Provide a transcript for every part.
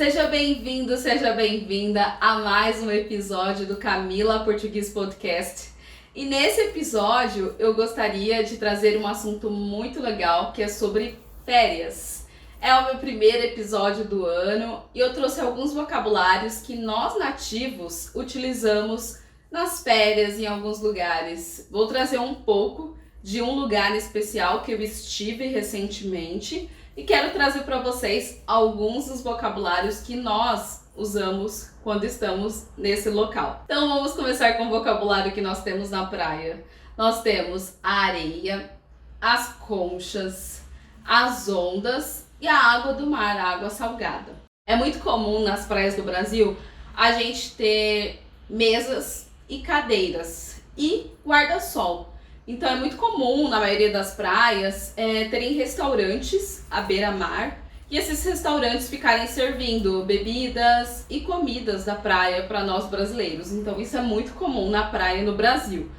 Seja bem-vindo, seja bem-vinda a mais um episódio do Camila Português Podcast. E nesse episódio eu gostaria de trazer um assunto muito legal que é sobre férias. É o meu primeiro episódio do ano e eu trouxe alguns vocabulários que nós nativos utilizamos nas férias em alguns lugares. Vou trazer um pouco de um lugar especial que eu estive recentemente e quero trazer para vocês alguns dos vocabulários que nós usamos quando estamos nesse local. Então vamos começar com o vocabulário que nós temos na praia. Nós temos a areia, as conchas, as ondas e a água do mar, a água salgada. É muito comum nas praias do Brasil a gente ter mesas e cadeiras e guarda-sol. Então é muito comum na maioria das praias terem restaurantes à beira-mar e esses restaurantes ficarem servindo bebidas e comidas da praia para nós brasileiros. Então isso é muito comum na praia no Brasil.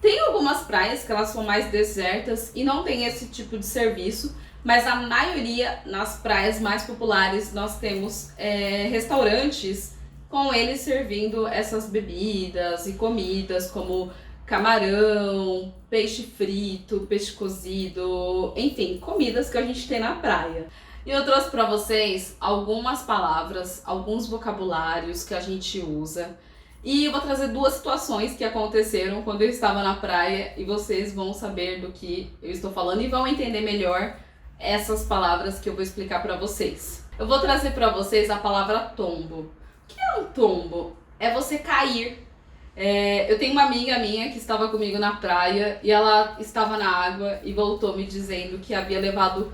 Tem algumas praias que elas são mais desertas e não tem esse tipo de serviço, mas a maioria nas praias mais populares nós temos restaurantes com eles servindo essas bebidas e comidas como camarão, peixe frito, peixe cozido, enfim, comidas que a gente tem na praia. E eu trouxe para vocês algumas palavras, alguns vocabulários que a gente usa. E eu vou trazer duas situações que aconteceram quando eu estava na praia e vocês vão saber do que eu estou falando e vão entender melhor essas palavras que eu vou explicar para vocês. Eu vou trazer para vocês a palavra tombo. O que é um tombo? É você cair. Eu tenho uma amiga minha que estava comigo na praia e ela estava na água e voltou me dizendo que havia levado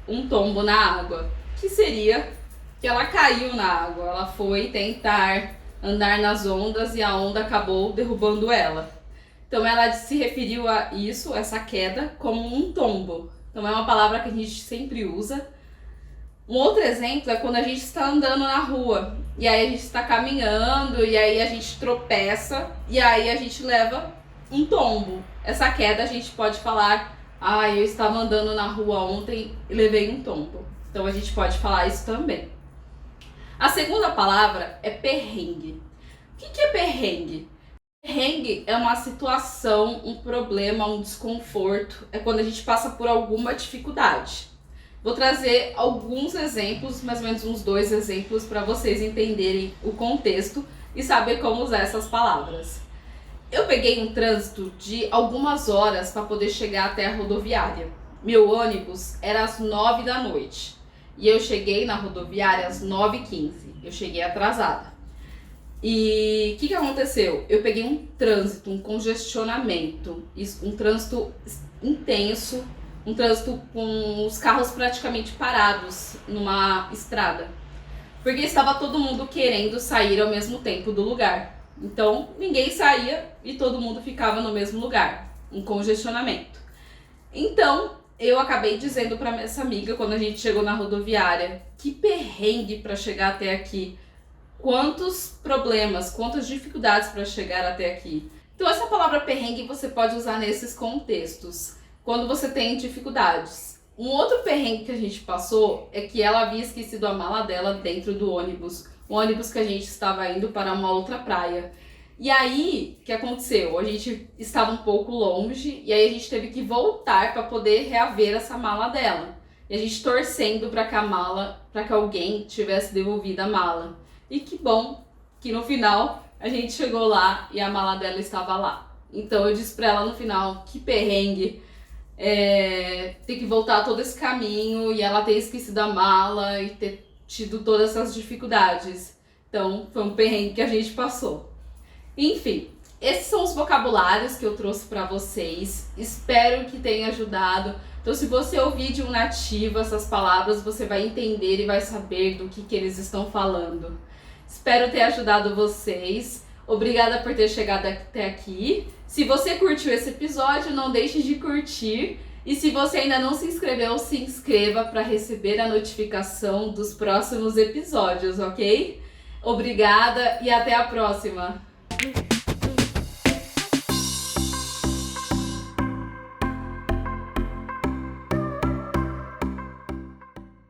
um tombo na água, que seria que ela caiu na água, ela foi tentar andar nas ondas e a onda acabou derrubando ela. Então ela se referiu a isso, essa queda, como um tombo. Então é uma palavra que a gente sempre usa. Um outro exemplo é quando a gente está andando na rua e aí a gente está caminhando e aí a gente tropeça e aí a gente leva um tombo. Essa queda a gente pode falar, eu estava andando na rua ontem e levei um tombo. Então a gente pode falar isso também. A segunda palavra é perrengue. O que é perrengue? Perrengue é uma situação, um problema, um desconforto. É quando a gente passa por alguma dificuldade. Vou trazer alguns exemplos, mais ou menos uns 2 exemplos, para vocês entenderem o contexto e saber como usar essas palavras. Eu peguei um trânsito de algumas horas para poder chegar até a rodoviária. Meu ônibus era às 9 da noite e eu cheguei na rodoviária às 9h15. Eu cheguei atrasada. E o que aconteceu? Eu peguei um trânsito, um congestionamento, um trânsito intenso, um trânsito com os carros praticamente parados numa estrada, porque estava todo mundo querendo sair ao mesmo tempo do lugar. Então ninguém saía e todo mundo ficava no mesmo lugar, um congestionamento. Então eu acabei dizendo para essa amiga quando a gente chegou na rodoviária, que perrengue para chegar até aqui, quantos problemas, quantas dificuldades para chegar até aqui. Então essa palavra perrengue você pode usar nesses contextos, quando você tem dificuldades. Um outro perrengue que a gente passou é que ela havia esquecido a mala dela dentro do ônibus. O ônibus que a gente estava indo para uma outra praia. E aí, o que aconteceu? A gente estava um pouco longe e aí a gente teve que voltar para poder reaver essa mala dela. E a gente torcendo para que alguém tivesse devolvido a mala. E que bom que no final a gente chegou lá e a mala dela estava lá. Então eu disse para ela no final, que perrengue. Ter que voltar todo esse caminho e ela ter esquecido a mala e ter tido todas essas dificuldades. Então foi um perrengue que a gente passou. Enfim, esses são os vocabulários que eu trouxe para vocês. Espero que tenha ajudado. Então se você ouvir de um nativo essas palavras, você vai entender e vai saber do que eles estão falando. Espero ter ajudado vocês. Obrigada por ter chegado até aqui. Se você curtiu esse episódio, não deixe de curtir. E se você ainda não se inscreveu, se inscreva para receber a notificação dos próximos episódios, ok? Obrigada e até a próxima!